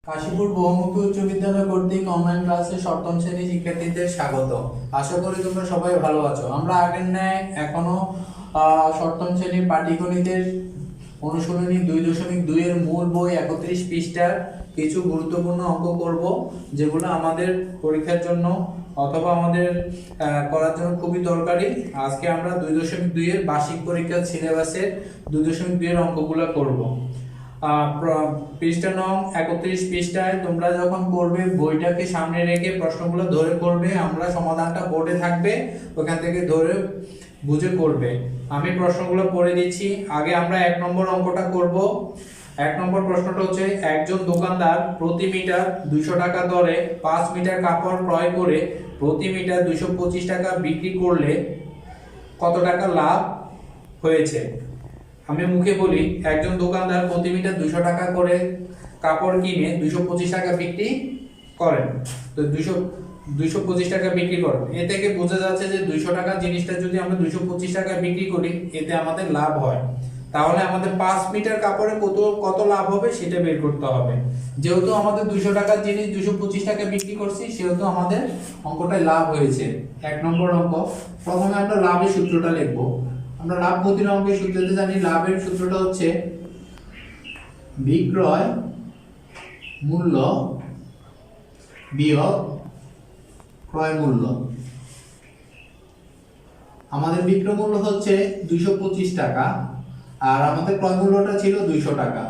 কাশীপুর বহুমুখী উচ্চ বিদ্যালয় কর্তৃক অনলাইন ক্লাসে সপ্তম শ্রেণী শিক্ষার্থীদের স্বাগত। আশা করি তোমরা সবাই ভালো আছো। আমরা আগের ন্যায় এখনো সপ্তম শ্রেণীর পাটিগণিতের অনুশীলনী 2.2 এর মূল বই 31 পৃষ্ঠার কিছু গুরুত্বপূর্ণ অঙ্ক করব, যেগুলো আমাদের পরীক্ষার জন্য অথবা আমাদের করার জন্য খুবই দরকারি। আজকে আমরা 2.2 এর বার্ষিক পরীক্ষার সিলেবাসের 2.2 এর অঙ্কগুলো করব। পৃষ্ঠা নং 31 পৃষ্ঠায় তোমরা যখন করবে বইটাকে সামনে রেখে প্রশ্নগুলো ধরে করবে। আমরা সমাধানটা বোর্ডে থাকবে, ওখান থেকে ধরে বুঝে করবে। আমি প্রশ্নগুলো পড়ে দিচ্ছি। আগে আমরা 1 নম্বর অঙ্কটা করব। 1 নম্বর প্রশ্নটা হচ্ছে, একজন দোকানদার প্রতি মিটার 200 টাকা দরে 5 মিটার কাপড় ক্রয় করে প্রতি মিটার 225 টাকা বিক্রি করলে কত টাকা লাভ হয়েছে? আমি মুখে বলি, একজন দোকানদার প্রতি মিটার 200 টাকা করে কাপড় কিনে 225 টাকা বিক্রি করেন। তো 225 টাকা বিক্রি করেন, এ থেকে বোঝা যাচ্ছে যে 200 টাকা জিনিসটা যদি আমরা 225 টাকা বিক্রি করি, এতে আমাদের লাভ হয়। তাহলে আমাদের 5 মিটার কাপড়ে কত লাভ হবে সেটা বের করতে হবে। যেহেতু আমাদের 200 টাকার জিনিস 225 টাকা বিক্রি করছি, সেহেতু আমাদের অঙ্কটায় লাভ হয়েছে। 1 নম্বর অঙ্ক। প্রথমে আমরা লাভের সূত্রটা লিখবো। আমরা লাভ ক্ষতির অঙ্কের সূত্রতে জানি, লাভের সূত্রটা হচ্ছে বিক্রয় মূল্য বিয়োগ ক্রয় মূল্য। আমাদের বিক্রয় মূল্য হচ্ছে 225 টাকা আর আমাদের ক্রয় মূল্যটা ছিল 200 টাকা।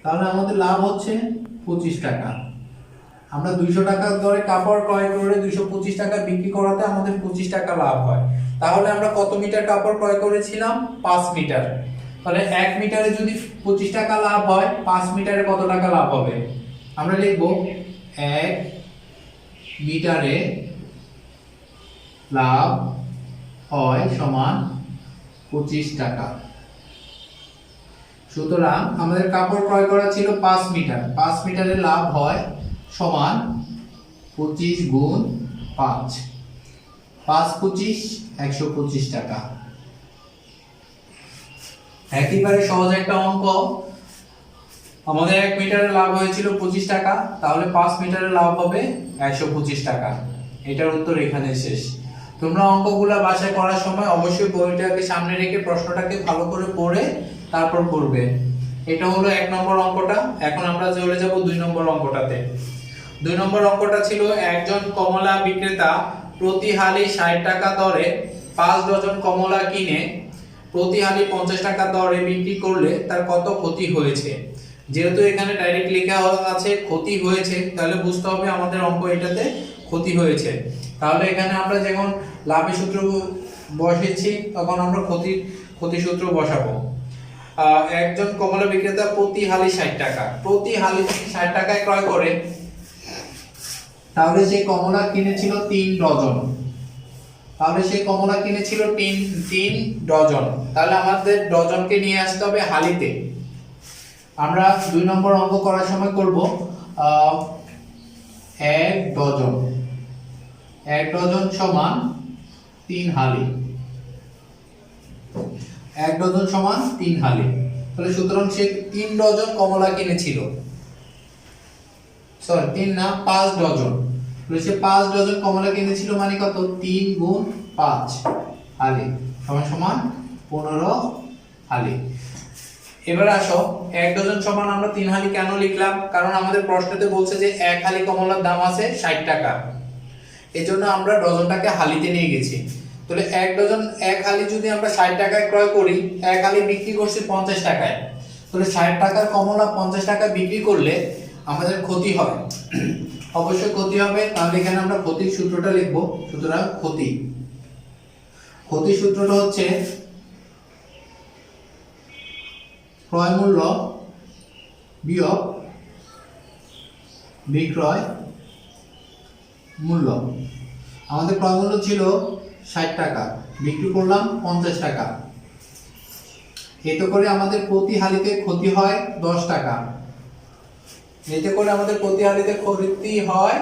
তাহলে আমাদের লাভ হচ্ছে 25 টাকা। আমরা 200 টাকা দরে কাপড় ক্রয় করে 225 টাকা বিক্রি করাতে আমাদের 25 টাকা লাভ হয়। তাহলে আমরা কত মিটার কাপড় ক্রয় করেছিলাম? 5 মিটার। তাহলে 1 মিটারে যদি 25 টাকা লাভ হয়, 5 মিটারে কত টাকা লাভ হবে? আমরা লিখব 1 মিটারে লাভ হয় সমান 25 টাকা। সুতরাং আমাদের কাপড় ক্রয় করা ছিল 5 মিটার, 5 মিটারে লাভ হয় সমান 25 গুণ 5, 5 25 125 টাকা। একেবারে সহজ একটা অঙ্ক। আমাদের 1 মিটারে লাভ হয়েছিল 25 টাকা, তাহলে 5 মিটারে লাভ হবে 125 টাকা। এটার উত্তর এখানে শেষ। তোমরা অঙ্কগুলা বাসায় করার সময় অবশ্যই বইটাকে সামনে রেখে প্রশ্নটাকে ভালো করে পড়ে তারপর করবে। এটা হলো 1 নম্বর অঙ্কটা। এখন আমরা চলে যাব 2 নম্বর অঙ্কটাতে। 2 নম্বর অঙ্কটা ছিল, একজন কমলা বিক্রেতা প্রতি হালি 60 টাকা দরে 5 ডজন কমলা কিনে প্রতি হালি 50 টাকা দরে বিক্রি করলে তার কত ক্ষতি হয়েছে? যেহেতু এখানে ডাইরেক্ট লেখা আছে ক্ষতি হয়েছে, তাহলে বুঝতে হবে আমাদের অঙ্ক এটাতে ক্ষতি হয়েছে। তাহলে এখানে আমরা যখন লাভের সূত্র বসেছি, তখন আমরা ক্ষতি সূত্র বসাবো। একজন কমলা বিক্রেতা প্রতি হালি 60 টাকা, প্রতি হালি 60 টাকায় ক্রয় করে, তাহলে সে কমলা কিনেছিল 3 ডজন। তাহলে সে কমলা কিনেছিল 3 ডজন। তাহলে আমাদের ডজনকে নিয়ে আসতে হবে হালিতে। আমরা 2 নম্বর অঙ্ক করার সময় করব 1 ডজন, 1 ডজন সমান 3 হালি, 1 ডজন সমান 3 হালি। তাহলে সুতরাং সে 3 ডজন কমলা কিনেছিল, সরি 3 না 5 ডজন। সে 5 ডজন কমলা কিনেছিল, মানে কত? 3 গুণ 5 হালি সমান সমান 15 হালি। এবার আসো, 1 ডজন সমান আমরা 3 হালি কেন লিখলাম? কারণ আমাদের প্রশ্নতে বলছে যে 1 হালি কমলার দাম আছে 60 টাকা, এজন্য আমরা ডজনটাকে হালিতে নিয়ে গেছি। তাহলে 1 ডজন 1 হালি যদি আমরা 60 টাকায় ক্রয় করি, 1 হালি বিক্রি করছি 50 টাকায়, তাহলে 60 টাকার কমলা 50 টাকা বিক্রি করলে আমাদের ক্ষতি হয়, অবশ্যই ক্ষতি হবে। তাহলে এখানে আমরা ক্ষতির সূত্রটা লিখব। সুতরাং ক্ষতির সূত্রটা হচ্ছে ক্রয় মূল্য বিয়োগ বিক্রয় মূল্য। আমাদের ক্রয় মূল্য ছিল 60 টাকা, বিক্রি করলাম 50 টাকা। এতে করে আমাদের প্রতি হালিতে ক্ষতি হয় 10 টাকা। এতে করে আমাদের প্রতি হালিতে ক্ষতি হয়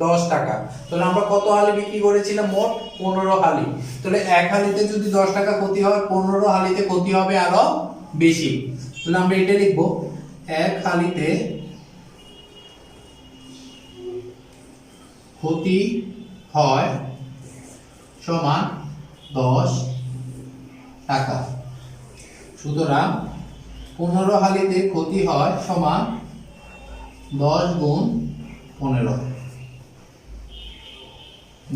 10 টাকা। তাহলে আমরা কত হালি বিক্রি করেছিলাম? মোট 15 হালি। তাহলে 1 হালিতে যদি 10 টাকা ক্ষতি হয়, 15 হালিতে ক্ষতি হবে আরো বেশি। তাহলে আমরা এটা লিখবো, এক হালিতে ক্ষতি হয় সমান 10 টাকা। সুতরাং 15 হালিতে ক্ষতি হয় সমান 10 গুণ 15,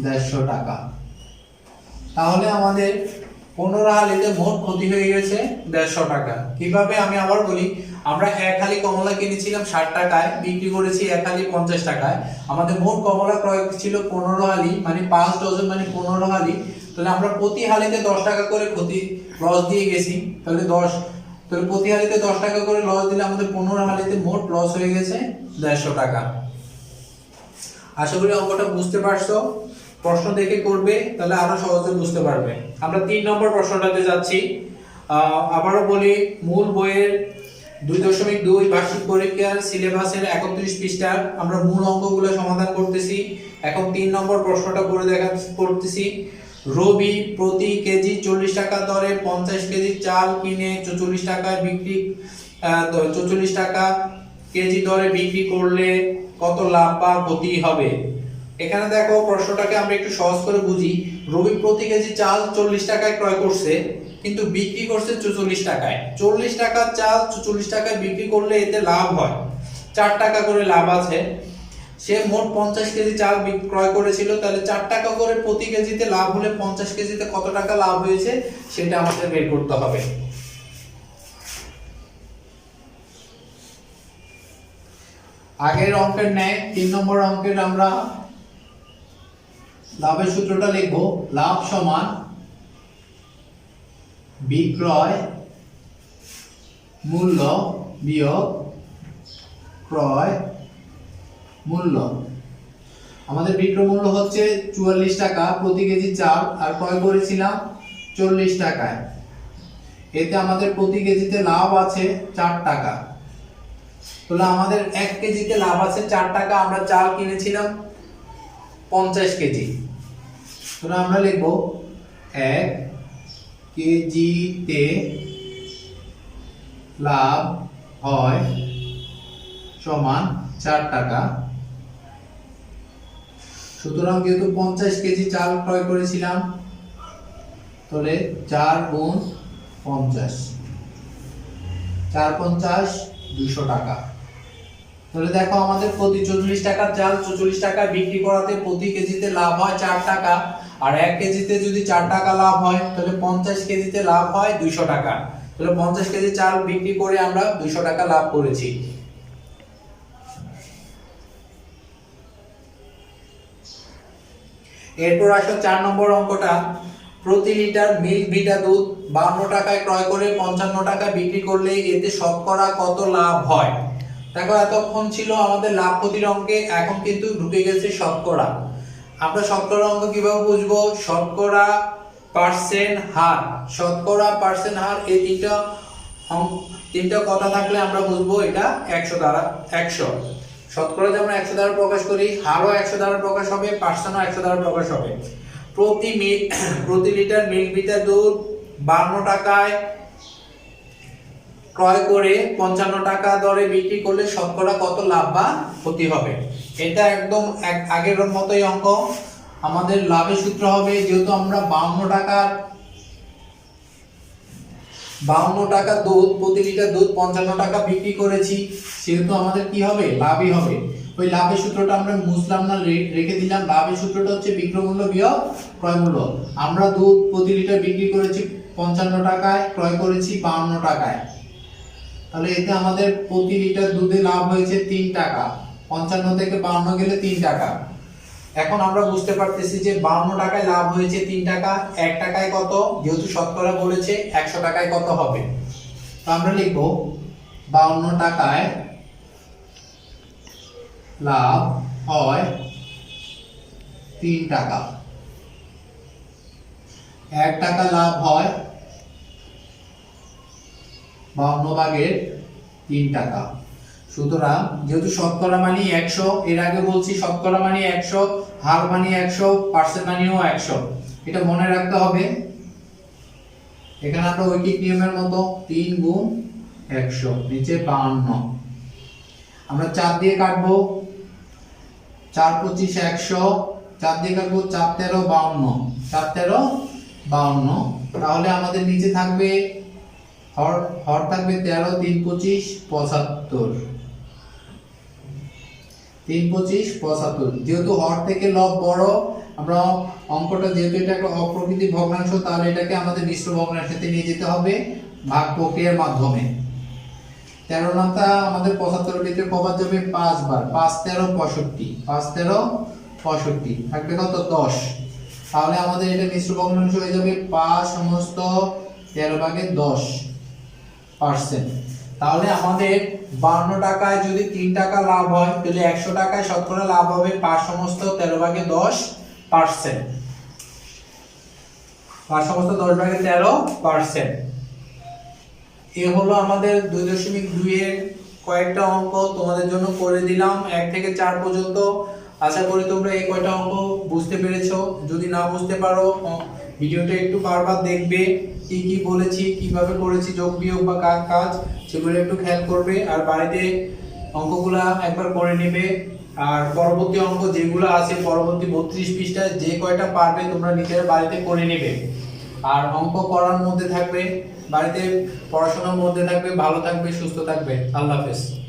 150 টাকা। তাহলে আমাদের 15 হালিতে মোট ক্ষতি হয়ে গেছে 150 টাকা। কিভাবে আমি আবার বলি, আমরা এক হালি কমলা কিনেছিলাম 60 টাকায়, বিক্রি করেছি এক হালি 50 টাকায়। আমাদের মোট কমলা ক্রয় ছিল 15 হালি, মানে 5 ডজন মানে 15 হালি। তাহলে আমরা প্রতি হালিতে 10 টাকা করে ক্ষতি লস দিয়ে গেছি। তাহলে প্রতি হালিতে 10 টাকা করে লস দিলে আমাদের 15 হালিতে মোট লস হয়ে গেছে 150 টাকা। আশা করি অঙ্কটা বুঝতে পারছো। প্রশ্ন দেখে করবে, তাহলে আরো সহজে বুঝতে পারবে। আমরা 3 নম্বর প্রশ্নটাতে যাচ্ছি। আবারও বলি, মূল বইয়ের 2.2 বার্ষিক পরীক্ষার সিলেবাসের 31 পৃষ্ঠার আমরা মূল অঙ্কগুলো সমাধান করতেছি। এখন 3 নম্বর প্রশ্নটা করে করতেছি। রবি প্রতি কেজি 40 টাকা দরে 50 কেজি চাল কিনে 44 টাকায় বিক্রি 44 টাকা কেজি দরে বিক্রি করলে কত লাভ বা ক্ষতি হবে? এখানে দেখো, প্রশ্নটাকে আমরা একটু সহজ করে বুঝি। রবি প্রতি কেজি চাল 40 টাকায় ক্রয় করছে, কিন্তু বিক্রি করছে 44 টাকায়। 40 টাকার চাল 44 টাকায় বিক্রি করলে এতে লাভ হয় 4 টাকা করে লাভ আছে। সে মোট 50 কেজি চাল ক্রয় করেছিল, তাহলে 4 টাকা করে প্রতি কেজিতে লাভ হলে 50 কেজিতে কত টাকা লাভ হয়েছে সেটা আমাদের বের করতে হবে। আগের অঙ্কের ন্যায় 3 নম্বর অঙ্কের আমরা লাভের সূত্রটা লিখব। লাভ সমান বিক্রয় মূল্য বিয়োগ ক্রয় মূল্য। আমাদের বিক্রয় মূল্য হচ্ছে 44 টাকা প্রতি কেজি চাল, আর ক্রয় করেছিলাম 40 টাকায়। এতে আমাদের প্রতি কেজিতে লাভ আছে 4 টাকা। তাহলে আমাদের 1 কেজিতে লাভ আছে 4 টাকা। আমরা চাল কিনেছিলাম 50 কেজি। তাহলে আমরা লিখব 1 কেজিতে লাভ হয় সমান 4 টাকা। সুতরাং যেহেতু 50 কেজি চাল ক্রয় করেছিলাম, তাহলে 4 গুণ 50, 4 50 200 টাকা। তাহলে দেখো, আমাদের প্রতি 44 টাকার চাল 44 টাকায় বিক্রি করাতে প্রতি কেজিতে লাভ হয় 4 টাকা। আর 1 কেজিতে যদি 4 টাকা লাভ হয়, তাহলে 50 কেজিতে লাভ হয় 200 টাকা। তাহলে 50 কেজি চাল বিক্রি করে আমরা 200 টাকা লাভ করেছি। এরপর আসো 4 নম্বর অঙ্কটা। প্রতি লিটার মিল্ক ভিটা দুধ 52 টাকায় ক্রয় করে 55 টাকায় বিক্রি করলে এতে শতকরা কত লাভ হয়? দেখো, এতক্ষণ ছিল আমাদের লাভ ক্ষতির অঙ্কে, এখন কিন্তু ঢুকে গেছে শতকরা। আমরা শতকরা অঙ্ক কিভাবে বুঝবো? শতকরা পার্সেন্ট হার, শতকরা পার্সেন্ট হার, এই তিনটা কথা থাকলে আমরা বুঝবো এটা 100 দ্বারা 100। শতকরা যেমন 100 দ্বারা প্রকাশ করি, হারও 100 দ্বারা প্রকাশ হবে, পার্সেন্টও 100 দ্বারা প্রকাশ হবে। প্রতি লিটার মিল্ক ভিটা দুধ 52 টাকায় ক্রয় করে 55 টাকা দরে বিক্রি করলে শতকরা কত লাভ বা ক্ষতি হবে? এটা একদম আগের মতোই অঙ্ক। আমাদের লাভের সূত্র হবে, যেহেতু আমরা 52 টাকা দুধ, প্রতি লিটার দুধ 55 টাকা বিক্রি করেছি, সেহেতু আমাদের কি হবে? লাভই হবে। ওই লাভের সূত্রটা আমরা মুছলাম না, রেখে দিলাম। লাভের সূত্রটা হচ্ছে বিক্রয় মূল্য বিয়োগ ক্রয় মূল্য। আমরা দুধ প্রতি লিটার বিক্রি করেছি 55 টাকায়, ক্রয় করেছি 52 টাকায়। তাহলে এতে আমাদের প্রতি লিটার দুধে লাভ হয়েছে 3 টাকা। 55 থেকে 52 গেলে 3 টাকা। এখন আমরা বুঝতে পারতেছি যে 52 টাকায় লাভ হয়েছে 3 টাকা, 1 টাকায় কত? যেহেতু শতকরা বলেছে 100 টাকায় কত হবে? তো আমরা লিখব 52 টাকায় লাভ হয় 3 টাকা। 1 টাকা লাভ হয় 52 ভাগের 3 টাকা। সুতরাং যেহেতু শতকরা মানে 100, এর আগে বলছি শতকরা মানে 100, হার মানে 100, পার্সেন্ট মানেও 100। এটা মনে রাখতে হবে। এখানে আমরা ঐকিক নিয়মের মতো 3 গুণ 100 নিচে 52। আমরা 4 দিয়ে কাটবো, 4 25 100, 4 দিয়ে কাটবো, 4 13 52, 4 13 52। তাহলে আমাদের নিচে থাকবে হর থাকবে 13, 3 25 75, 3 25 75। যেহেতু হর থেকে লব বড়, আমরা অঙ্কটা যেহেতু এটা একটা অপ্রকৃতির ভগ্নাংশ, তাহলে এটাকে আমাদের মিশ্র ভগ্নাংশতে নিয়ে যেতে হবে ভাগ প্রক্রিয়ার মাধ্যমে। 13 নামটা আমাদের 75 এর ভিতরে কবার যাবে 5 বার, 5 13 65, 5 13 65 থাকবে কত 10। তাহলে আমাদের এটা মিশ্র ভগ্নাংশ হয়ে যাবে 5 সমস্ত 13 ভাগে 10%। তাহলে আমাদের 52 টাকায় যদি 3 টাকা লাভ হয়, তাহলে 100 টাকায় শতকরা লাভ হবে 5 সমস্ত 13 ভাগে 10%। 5 সমস্ত 10 ভাগে 13%। এ হলো আমাদের 2.2 এর কয়েকটা অঙ্ক তোমাদের জন্য করে দিলাম 1 থেকে 4 পর্যন্ত। আশা করি তোমরা এই কয়টা অঙ্ক বুঝতে পেরেছো। যদি না বুঝতে পারো ভিডিওটা একটু বারবার দেখবে, কি কি বলেছি, কিভাবে করেছি যোগ বিয়োগ বা কাজ, সেগুলো একটু খেয়াল করবে। আর বাড়িতে অঙ্কগুলা একবার করে নেবে। আর পরবর্তী অঙ্ক যেগুলো আছে পরবর্তী 32 পৃষ্ঠায় যে কয়টা পারবে তোমরা নিজেরা বাড়িতে করে নেবে। আর অঙ্ক করার মধ্যে থাকবে, বাড়িতে পড়াশোনার মধ্যে থাকবে। ভালো থাকবে, সুস্থ থাকবে। আল্লাহ হাফেজ।